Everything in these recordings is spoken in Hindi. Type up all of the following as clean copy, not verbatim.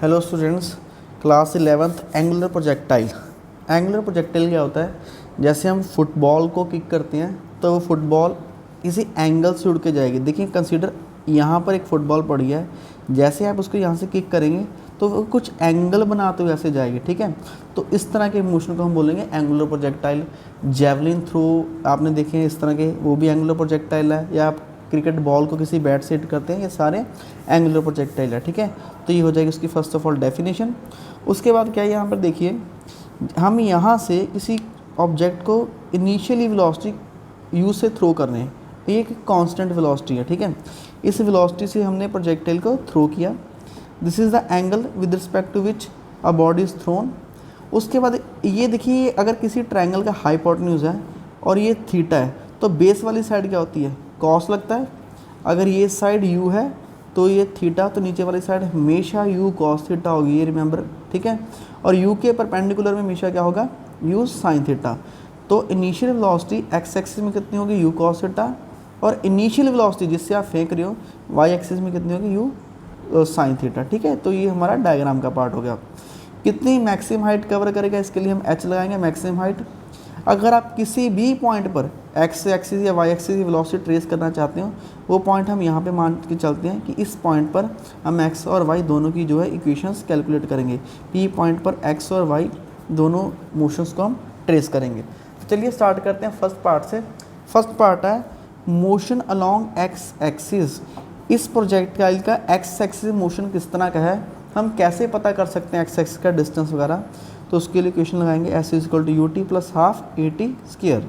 Hello students, class 11th angular projectile. Angular projectile क्या होता है? जैसे हम फुटबॉल को किक करते हैं तो वो फुटबॉल किसी एंगल से उड़ के जाएगी। देखिए, कंसीडर यहाँ पर एक फ़ुटबॉल पड़ी है, जैसे आप उसको यहाँ से किक करेंगे तो वो कुछ एंगल बनाते हुए ऐसे जाएगी। ठीक है, तो इस तरह के मोशन को हम बोलेंगे एंगुलर प्रोजेक्टाइल। जेवलिन थ्रो आपने देखे हैं इस तरह के, वो भी एंगुलर प्रोजेक्टाइल है। या आप क्रिकेट बॉल को किसी बैट से हिट करते हैं, ये सारे एंगुलर प्रोजेक्टाइल है। ठीक है, तो ये हो जाएगी उसकी फर्स्ट ऑफ ऑल डेफिनेशन। उसके बाद क्या है, यहाँ पर देखिए, हम यहाँ से किसी ऑब्जेक्ट को इनिशियली वेलोसिटी यू से थ्रो कर रहे हैं। ये एक कांस्टेंट वेलोसिटी है। ठीक है, इस वेलोसिटी से हमने प्रोजेक्टाइल को थ्रो किया। This is the angle with respect to which a body is thrown. उसके बाद ये देखिए, अगर किसी ट्रायंगल का हाइपोटेन्यूज है और ये थीटा है, तो बेस वाली साइड क्या होती है? कॉस लगता है। अगर ये साइड यू है तो ये थीटा, तो नीचे वाली साइड हमेशा यू कॉस थीटा होगी, ये रिमेंबर। ठीक है, और यू के परपेंडिकुलर में हमेशा क्या होगा? You sine theta. तो इनिशियल वेलोसिटी एक्स एक्सिस में कितनी होगी? You cos theta. और इनिशियल वेलोसिटी जिससे आप फेंक रहे हो वाई एक्सिस में कितनी होगी? You sine theta. ठीक है, तो ये हमारा डायग्राम का पार्ट हो गया। कितनी मैक्सिमम हाइट कवर करेगा, इसके लिए हम एच लगाएंगे, मैक्सिमम हाइट। अगर आप किसी भी पॉइंट पर एक्स एक्सिस या वाई एक्सिस की वेलोसिटी ट्रेस करना चाहते हो, वो पॉइंट हम यहाँ पे मान के चलते हैं कि इस पॉइंट पर हम एक्स और वाई दोनों की जो है इक्वेशंस कैलकुलेट करेंगे। पी पॉइंट पर एक्स और वाई दोनों मोशंस को हम ट्रेस करेंगे। तो चलिए स्टार्ट करते हैं फर्स्ट पार्ट से। फर्स्ट पार्ट है मोशन अलोंग एक्स एक्सिस। इस प्रोजेक्टाइल का एक्स एक्सिस मोशन किस तरह का है, हम कैसे पता कर सकते हैं एक्स एक्सिस का डिस्टेंस वगैरह? तो उसके लिए क्वेश्चन लगाएंगे S is equal to U T plus half A T square.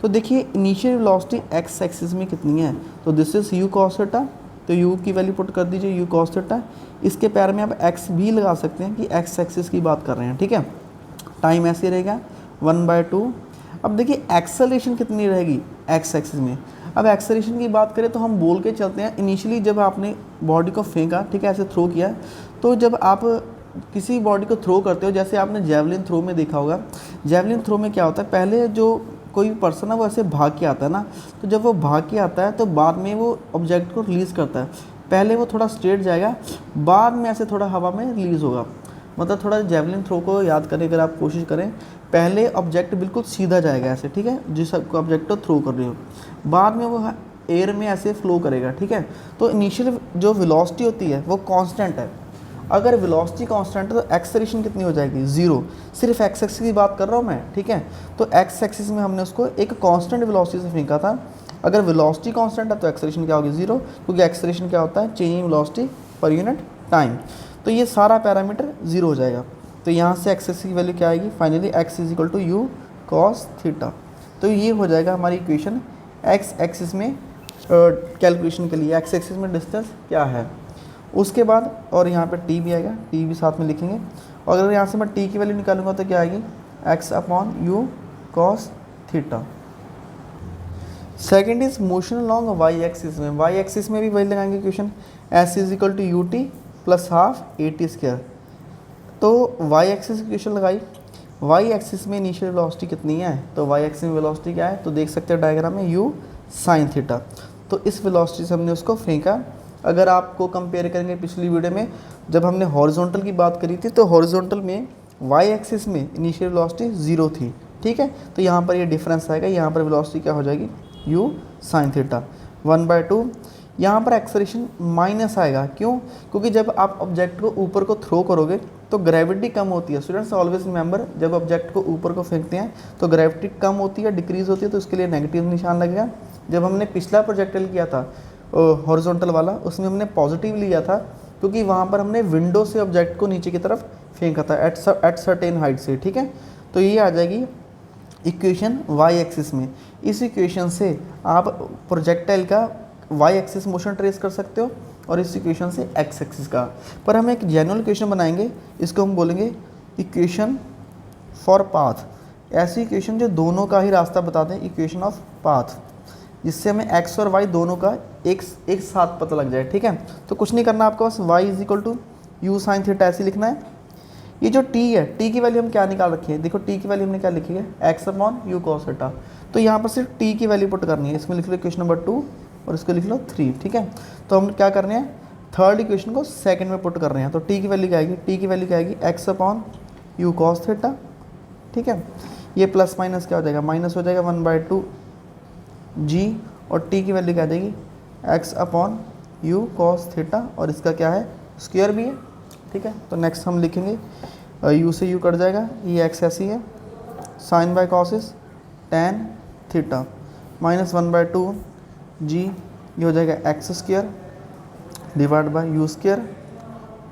तो देखिए, इनिशियल वेलोसिटी एक्स एक्सिस में कितनी है? तो this is you cos theta, तो यू की वैल्यू पुट कर दीजिए, यू कॉस थीटा। इसके पैर में आप एक्स भी लगा सकते हैं कि एक्स एक्सिस की बात कर रहे हैं। ठीक है, टाइम ऐसे रहेगा 1/2। अब देखिए एक्सेलरेशन कितनी रहेगी एक्स एक्सिस में। अब एक्सेलरेशन की बात करें तो हम बोल के चलते हैं, इनिशियली जब आपने बॉडी को फेंका, ठीक है, ऐसे थ्रो किया, तो जब आप किसी बॉडी को थ्रो करते हो, जैसे आपने जेवलिन थ्रो में देखा होगा, जेवलिन थ्रो में क्या होता है, पहले जो कोई पर्सन है वो ऐसे भाग के आता है ना, तो जब वो भाग के आता है तो बाद में वो ऑब्जेक्ट को रिलीज़ करता है। पहले वो थोड़ा स्ट्रेट जाएगा, बाद में ऐसे थोड़ा हवा में रिलीज़ होगा। मतलब थोड़ा जेवलिन थ्रो को याद करने अगर आप कोशिश करें, पहले ऑब्जेक्ट बिल्कुल सीधा जाएगा ऐसे, ठीक है, जिस ऑब्जेक्ट को थ्रो कर रहे हो, बाद में वो एयर में ऐसे फ्लो करेगा। ठीक है, तो इनिशियल जो वेलोसिटी होती है वो कांस्टेंट है। अगर वेलोसिटी कांस्टेंट है तो एक्सेलरेशन कितनी हो जाएगी? ज़ीरो। सिर्फ एक्स एक्सिस की बात कर रहा हूँ मैं। ठीक है, तो एक्स एक्सिस में हमने उसको एक कांस्टेंट वेलोसिटी से फेंका था। अगर वेलोसिटी कांस्टेंट है तो एक्सेलरेशन क्या होगी? ज़ीरो, क्योंकि एक्सेलरेशन क्या होता है? Change in velocity per unit time. तो ये सारा पैरामीटर ज़ीरो हो जाएगा। तो यहाँ से एक्स एक्सिस की वैल्यू क्या आएगी? Finally X is equal to U cos theta. तो ये हो जाएगा हमारी इक्वेशन एक्स एक्सिस में कैलकुलेशन के लिए, एक्स एक्सिस में डिस्टेंस क्या है। उसके बाद और यहाँ पे टी भी आएगा, टी भी साथ में लिखेंगे। और अगर यहाँ से मैं टी की वैल्यू निकालूंगा तो क्या आएगी? X upon U cos theta. Second is motion along Y axis में। वाई एक्सिस में भी वही लगाएंगे question, S is equal to U T plus half A T square. तो वाई एक्सिस की क्वेश्चन लगाई, वाई एक्सिस में इनिशियल वेलोसिटी कितनी है? तो वाई एक्सिस में वेलोसिटी क्या है? तो देख सकते हैं डायग्राम में, यू साइन थीटा। तो इस वेलोसिटी से हमने उसको फेंका। अगर आपको कंपेयर करेंगे पिछली वीडियो में जब हमने हॉरिजॉन्टल की बात करी थी, तो हॉरिजॉन्टल में वाई एक्सिस में इनिशियल वेलोसिटी ज़ीरो थी। ठीक है, तो यहाँ पर ये डिफरेंस आएगा, यहाँ पर वेलोसिटी क्या हो जाएगी? You sine theta 1/2। यहाँ पर एक्सेलरेशन माइनस आएगा, क्यों? क्योंकि जब आप ऑब्जेक्ट को ऊपर को थ्रो करोगे तो ग्रेविटी कम होती है। स्टूडेंट्स ऑलवेज रिमेंबर, जब ऑब्जेक्ट को ऊपर को फेंकते हैं तो ग्रेविटी कम होती है, डिक्रीज होती है, तो इसके लिए नेगेटिव निशान लगेगा। जब हमने पिछला प्रोजेक्टाइल किया था हॉरिजॉन्टल वाला, उसमें हमने पॉजिटिव लिया था, क्योंकि वहाँ पर हमने विंडो से ऑब्जेक्ट को नीचे की तरफ फेंका था एट सर्टेन हाइट से। ठीक है, तो ये आ जाएगी इक्वेशन वाई एक्सिस में। इस इक्वेशन से आप प्रोजेक्टाइल का वाई एक्सिस मोशन ट्रेस कर सकते हो और इस इक्वेशन से एक्स एक्सिस का। पर हम एक जनरल इक्वेशन बनाएंगे, इसको हम बोलेंगे इक्वेशन फॉर पाथ। ऐसी इक्वेशन जो दोनों का ही रास्ता बता दें, इक्वेशन ऑफ पाथ, जिससे हमें एक्स और वाई दोनों का एक साथ पता लग जाए। ठीक है, तो कुछ नहीं करना आपको, बस Y is equal to U sine theta ऐसे लिखना है। ये जो टी है, टी की वैल्यू हम क्या निकाल रखी है? देखो टी की वैल्यू हमने क्या लिखी है? X upon U cos theta. तो यहाँ पर सिर्फ टी की वैल्यू पुट करनी है। इसमें लिख लो क्वेश्चन नंबर 2 और इसको लिख लो 3। ठीक है, तो हम क्या कर रहे हैं? थर्ड इक्वेशन को सेकंड में पुट कर रहे हैं, तो टी की वैल्यू क्या आएगी, टी की वैल्यू क्या आएगी X upon U cos theta, ठीक है। ये प्लस माइनस क्या हो जाएगा, माइनस हो जाएगा 1/2 जी, और टी की वैल्यू क्या आ जाएगी x upon U cos theta, और इसका क्या है स्क्वायर भी है, ठीक है। तो नेक्स्ट हम लिखेंगे यू से यू कट जाएगा, ये एक्स ऐसी है, sine by cos is tan theta minus 1/2 G, ये हो जाएगा X square divide by U square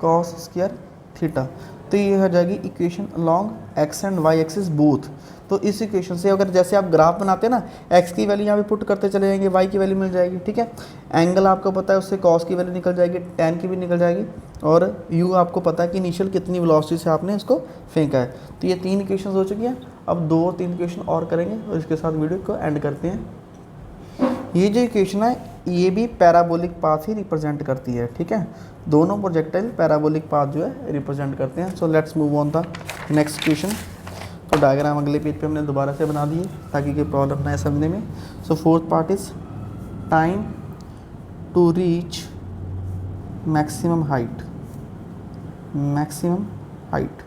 cos square theta. तो ये हो जाएगी equation along X and Y axis both. तो इस इक्वेशन से अगर जैसे आप ग्राफ बनाते हैं ना, एक्स की वैल्यू यहाँ पे पुट करते चले जाएंगे, वाई की वैल्यू मिल जाएगी, ठीक है। एंगल आपको पता है, उससे कॉस की वैल्यू निकल जाएगी, टेन की भी निकल जाएगी, और यू आपको पता है कि इनिशियल कितनी वेलोसिटी से आपने इसको फेंका है। तो ये 3 इक्वेशन हो चुकी हैं। अब 2-3 इक्वेशन और करेंगे और इसके साथ वीडियो को एंड करते हैं। ये जो इक्वेशन है ये भी पैराबोलिक पाथ ही रिप्रेजेंट करती है, ठीक है। दोनों प्रोजेक्टाइल पैराबोलिक पाथ जो है रिप्रेजेंट करते हैं। So let's move on the next equation. तो डायग्राम अगले पेज पे हमने दोबारा से बना दिए ताकि कोई प्रॉब्लम ना आए समझने में। So fourth part is time to reach maximum height. Maximum height,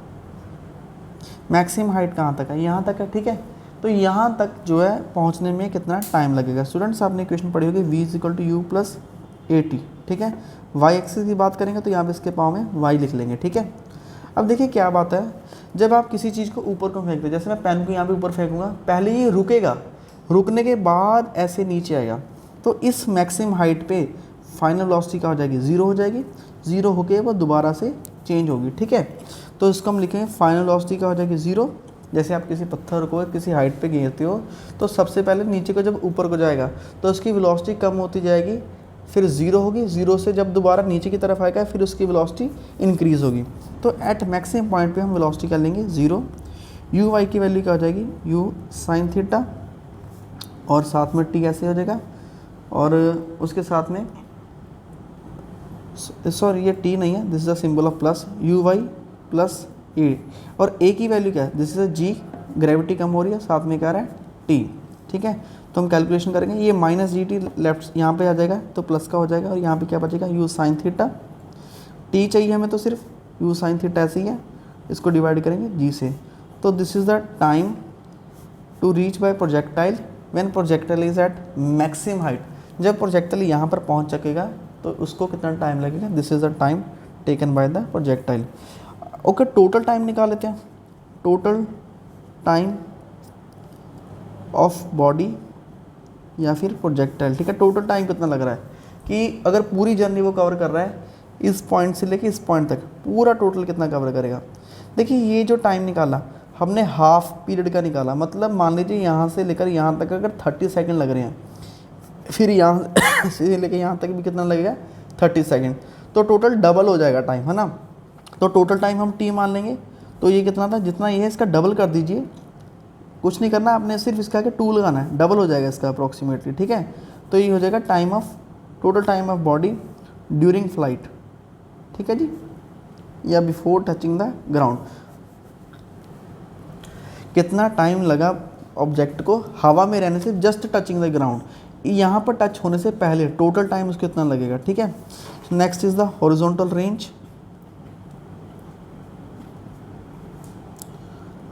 maximum height कहाँ तक है, यहाँ तक है, ठीक है। तो यहाँ तक जो है पहुँचने में कितना टाइम लगेगा। स्टूडेंट्स आपने इक्वेशन पढ़ी होगी v equal to U plus A T, ठीक है। वाई एक्सिस की बात करेंगे तो यहाँ पे इसके पाँव में y लिख लेंगे, ठीक है। अब देखिए क्या बात है, जब आप किसी चीज़ को ऊपर को फेंकते, जैसे मैं पेन को यहाँ पे ऊपर फेंकूंगा, पहले ये रुकेगा, रुकने के बाद ऐसे नीचे आएगा, तो इस मैक्सिमम हाइट पे फाइनल वेलोसिटी क्या हो जाएगी, 0 हो जाएगी। 0 होके वो दोबारा से चेंज होगी, ठीक है। तो इसको हम लिखेंगे फाइनल वेलोसिटी क्या हो जाएगी 0। जैसे आप किसी पत्थर को किसी हाइट पे गिरते हो तो सबसे पहले नीचे को जब ऊपर को जाएगा तो उसकी वेलोसिटी कम होती जाएगी, फिर 0 होगी, 0 से जब दोबारा नीचे की तरफ आएगा फिर उसकी वेलोसिटी इंक्रीज़ होगी। तो एट मैक्सिमम पॉइंट पे हम वेलोसिटी कर लेंगे 0। यू वाई की वैल्यू क्या हो जाएगी, यू साइन थीटा, और साथ में टी ऐसे हो जाएगा, और उसके साथ में सॉरी ये टी नहीं है, this is the symbol of plus, u y plus a, और ए की वैल्यू क्या है, this is a g, gravity कम हो रही है, साथ में क्या आ रहा है टी, ठीक है। तो हम कैलकुलेशन करेंगे, ये माइनस जी टी लेफ्ट यहाँ पे आ जाएगा तो प्लस का हो जाएगा, और यहाँ पे क्या बचेगा यू साइन थीटा, टी चाहिए हमें तो सिर्फ यू साइन थीटा ऐसे ही है, इसको डिवाइड करेंगे जी से। तो this is the time to reach by projectile when projectile is at maximum height. जब प्रोजेक्टाइल यहाँ पर पहुँच सकेगा तो उसको कितना टाइम लगेगा, this is the time taken by the projectile. Okay, total time निकाल लेते हैं, टोटल टाइम ऑफ बॉडी या फिर प्रोजेक्टाइल, ठीक है। टोटल टाइम कितना लग रहा है कि अगर पूरी जर्नी वो कवर कर रहा है इस पॉइंट से लेके इस पॉइंट तक, पूरा टोटल कितना कवर करेगा। देखिए ये जो टाइम निकाला हमने हाफ पीरियड का निकाला, मतलब मान लीजिए यहाँ से लेकर यहाँ तक अगर 30 सेकंड लग रहे हैं, फिर यहाँ से लेकर यहाँ तक भी कितना लगेगा 30 सेकंड, तो टोटल डबल हो जाएगा टाइम, है ना। तो टोटल टाइम हम टी मान लेंगे, तो ये कितना था, जितना ये है इसका डबल कर दीजिए, कुछ नहीं करना आपने, सिर्फ इसका आगे 2 लगाना है, डबल हो जाएगा इसका अप्रॉक्सीमेटली, ठीक है। तो ये हो जाएगा time of, total time of body during flight, ठीक है जी, या बिफोर टचिंग द ग्राउंड। कितना टाइम लगा ऑब्जेक्ट को हवा में रहने से जस्ट टचिंग द ग्राउंड, यहाँ पर टच होने से पहले टोटल टाइम उसको कितना लगेगा, ठीक है। Next is the horizontal range.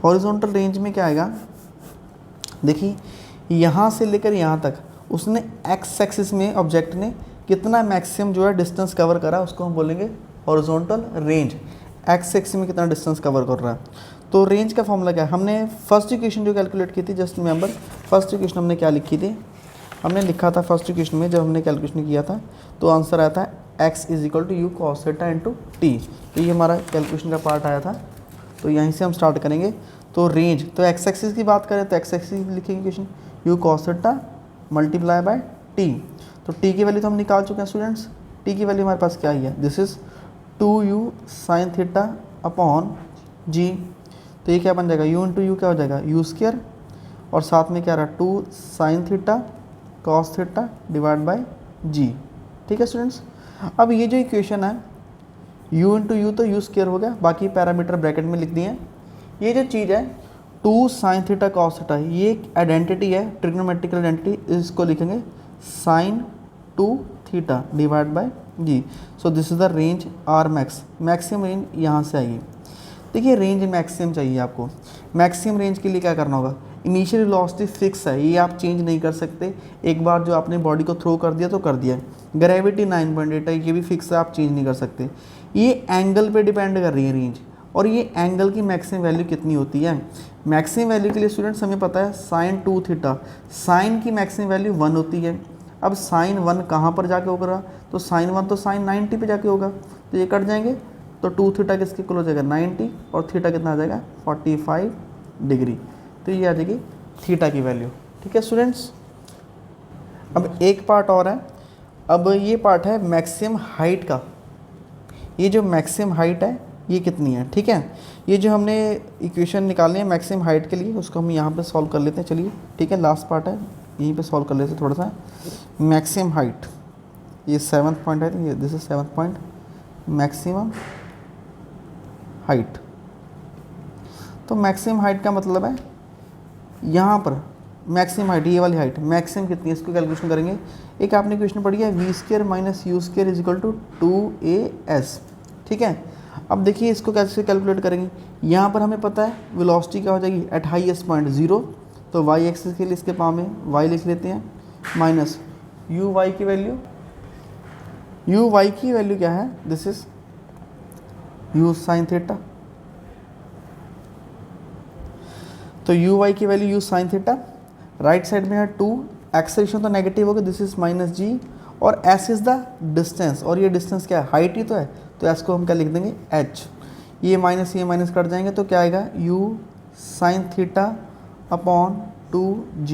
Horizontal range में क्या आएगा, देखिए यहाँ से लेकर यहाँ तक उसने एक्स एक्सिस में ऑब्जेक्ट ने कितना मैक्सिमम जो है डिस्टेंस कवर करा, उसको हम बोलेंगे हॉरिजॉन्टल रेंज। एक्स एक्सिस में कितना डिस्टेंस कवर कर रहा है। तो रेंज का फॉर्मूला क्या है, हमने फर्स्ट इक्वेशन जो कैलकुलेट की थी, जस्ट रिमेंबर फर्स्ट इक्वेशन हमने क्या लिखी थी, हमने लिखा था फर्स्ट इक्वेशन में जब हमने कैलकुलेशन किया था तो आंसर आया था X is equal to U cos theta into T. तो ये हमारा कैलकुलेशन का पार्ट आया था, तो यहीं से हम स्टार्ट करेंगे। तो रेंज, तो एक्स एक्सिस की बात करें तो एक्स एक्सिस लिखेंगे equation you cos theta multiply by T. तो टी की वैल्यू तो हम निकाल चुके हैं स्टूडेंट्स, टी की वैल्यू हमारे पास क्या आई है, this is 2u sine theta upon g. तो ये क्या बन जाएगा, u इंटू यू क्या हो जाएगा यू स्क्वायर, और साथ में क्या रहा 2 sine theta cos theta divide by g, ठीक है स्टूडेंट्स। अब ये जो इक्वेशन है u इंटू यू तो यू स्क्वायर हो गया, बाकी पैरामीटर ब्रैकेट में लिख दिए हैं। ये जो चीज़ है 2 साइन थीटा कॉस थीटा, ये एक आइडेंटिटी है, ट्रिग्नोमेट्रिकल आइडेंटिटी, इसको लिखेंगे sine 2 theta divide by G. So this is the range R max, maximum range यहाँ से आएगी। देखिए रेंज मैक्सिमम चाहिए आपको, मैक्सिमम रेंज के लिए क्या करना होगा, इनिशियल वेलोसिटी फिक्स है, ये आप चेंज नहीं कर सकते, एक बार जो आपने बॉडी को थ्रो कर दिया तो कर दिया। ग्रेविटी 9.8 है, ये भी फिक्स है, आप चेंज नहीं कर सकते। ये एंगल पे डिपेंड कर रही है रेंज, और ये एंगल की मैक्सिमम वैल्यू कितनी होती है। मैक्सिमम वैल्यू के लिए स्टूडेंट्स हमें पता है साइन 2 थीटा, साइन की मैक्सिमम वैल्यू 1 होती है। अब साइन 1 कहाँ पर जाके होगा, तो साइन 1 तो साइन 90 पे जाके होगा, तो ये कट जाएंगे, तो 2 थीटा किसके इक्वल हो जाएगा 90, और थीटा कितना आ जाएगा 45 डिग्री, तो ये आ जाएगी थीटा की वैल्यू। ठीक है स्टूडेंट्स, अब एक पार्ट और है, अब ये पार्ट है मैक्सिमम हाइट का। ये जो मैक्सिमम हाइट है ये कितनी है, ठीक है। ये जो हमने इक्वेशन निकालनी है मैक्सिमम हाइट के लिए, उसको हम यहाँ पे सॉल्व कर लेते हैं, चलिए ठीक है, लास्ट पार्ट है, यहीं पे सॉल्व कर लेते हैं थोड़ा सा। मैक्सिमम हाइट, ये 7th पॉइंट है, ये this is 7th point, maximum height. तो मैक्सिमम हाइट का मतलब है यहाँ पर मैक्सिमम हाइट, ये वाली हाइट मैक्सिमम कितनी है, इसको कैलकुलेशन करेंगे। एक आपने क्वेश्चन पढ़ी है v² - u² is equal to 2as, ठीक है। अब देखिए इसको कैसे कैलकुलेट करेंगे, यहाँ पर हमें पता है वेलोसिटी क्या हो जाएगी एट हाईएस्ट पॉइंट 0, तो y एक्सिस के लिए इसके पाँव में y लिख लेते हैं, माइनस uy की वैल्यू, uy की वैल्यू क्या है, this is u sin theta, तो uy की value u sin theta, right side में है 2, एक्सेलरेशन तो नेगेटिव होगा, दिस इज -g, और s इज द डिस्टेंस, और ये डिस्टेंस क्या है, हाइट ही तो है, तो s को हम क्या लिख देंगे h, ये माइनस कट जाएंगे, तो क्या आएगा u sin theta upon 2g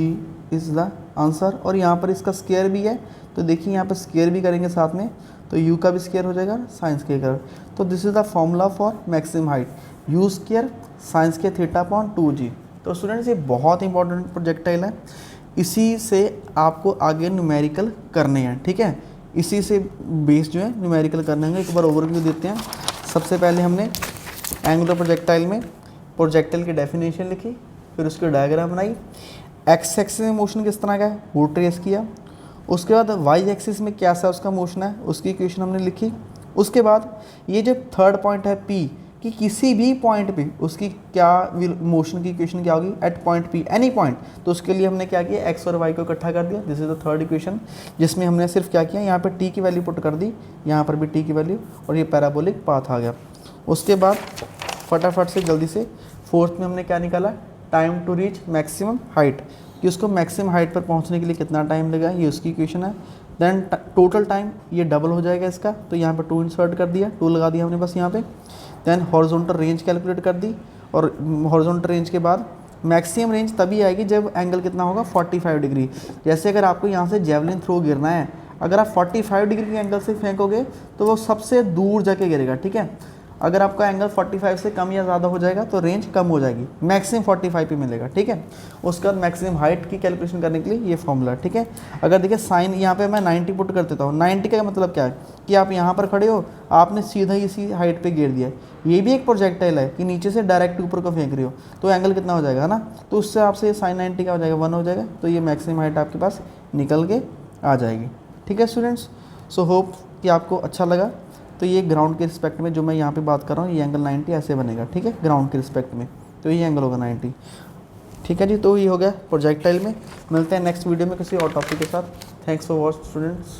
is the answer. और यहाँ पर इसका स्क्वायर भी है, तो देखिए यहाँ पर स्क्वायर भी करेंगे साथ में, तो u का भी स्क्वायर हो जाएगा, साइन स्क्वायर कर, तो this is the formula for maximum height, u square sine square theta upon 2g। तो स्टूडेंट्स ये बहुत इंपॉर्टेंट प्रोजेक्टाइल है, इसी से आपको आगे न्यूमेरिकल करने हैं, ठीक है, इसी से बेस जो है न्यूमेरिकल करने होंगे। एक बार ओवरव्यू देते हैं। सबसे पहले हमने एंगुलर प्रोजेक्टाइल में प्रोजेक्टाइल की डेफिनेशन लिखी, फिर उसकी डायग्राम बनाई, एक्स एक्सिस में मोशन किस तरह का है वो ट्रेस किया, उसके बाद वाई एक्सिस में क्या सा उसका मोशन है उसकी इक्वेशन हमने लिखी। उसके बाद ये जो थर्ड पॉइंट है पी, कि किसी भी पॉइंट पे उसकी क्या मोशन की इक्वेशन क्या होगी at point P, any point, तो उसके लिए हमने क्या किया एक्स और वाई को इकट्ठा कर दिया, this is the third equation, जिसमें हमने सिर्फ क्या किया यहाँ पे टी की वैल्यू पुट कर दी, यहाँ पर भी टी की वैल्यू, और ये पैराबोलिक पाथ आ गया। उसके बाद फटाफट से जल्दी से फोर्थ में हमने क्या निकाला, time to reach maximum height, कि उसको मैक्सिमम हाइट पर पहुँचने के लिए कितना टाइम लगा, ये उसकी इक्वेशन है। देन टोटल टाइम ये डबल हो जाएगा इसका, तो यहाँ पर 2 इंसर्ट कर दिया, 2 लगा दिया हमने बस यहाँ पे। देन हॉरिजॉन्टल रेंज कैलकुलेट कर दी, और हॉरिजॉन्टल रेंज के बाद मैक्सिमम रेंज तभी आएगी जब एंगल कितना होगा 45 डिग्री। जैसे अगर आपको यहाँ से जेवलिन थ्रो गिरना है, अगर आप 45 डिग्री के एंगल से फेंकोगे तो वो सबसे दूर जाके गिरेगा, ठीक है। अगर आपका एंगल 45 से कम या ज़्यादा हो जाएगा तो रेंज कम हो जाएगी, मैक्सिमम 45 पे मिलेगा, ठीक है। उसके बाद मैक्सिमम हाइट की कैलकुलेशन करने के लिए ये फॉर्मूला, ठीक है। अगर देखिए साइन यहाँ पे मैं 90 पुट कर देता हूँ, 90 का मतलब क्या है कि आप यहाँ पर खड़े हो, आपने सीधा इसी हाइट पे गिर दिया, ये भी एक प्रोजेक्टाइल है कि नीचे से डायरेक्ट ऊपर को फेंक रही हो, तो एंगल कितना हो जाएगा, है ना, तो उससे आपसे साइन 90 का हो जाएगा 1 हो जाएगा, तो ये मैक्सिमम हाइट आपके पास निकल के आ जाएगी, ठीक है स्टूडेंट्स। सो होप कि आपको अच्छा लगा। तो ये ग्राउंड के रिस्पेक्ट में जो मैं यहाँ पे बात कर रहा हूँ, ये एंगल 90 ऐसे बनेगा, ठीक है, ग्राउंड के रिस्पेक्ट में, तो ये एंगल होगा 90, ठीक है जी। तो ये हो गया प्रोजेक्टाइल में, मिलते हैं नेक्स्ट वीडियो में किसी और टॉपिक के साथ। Thanks for watch students.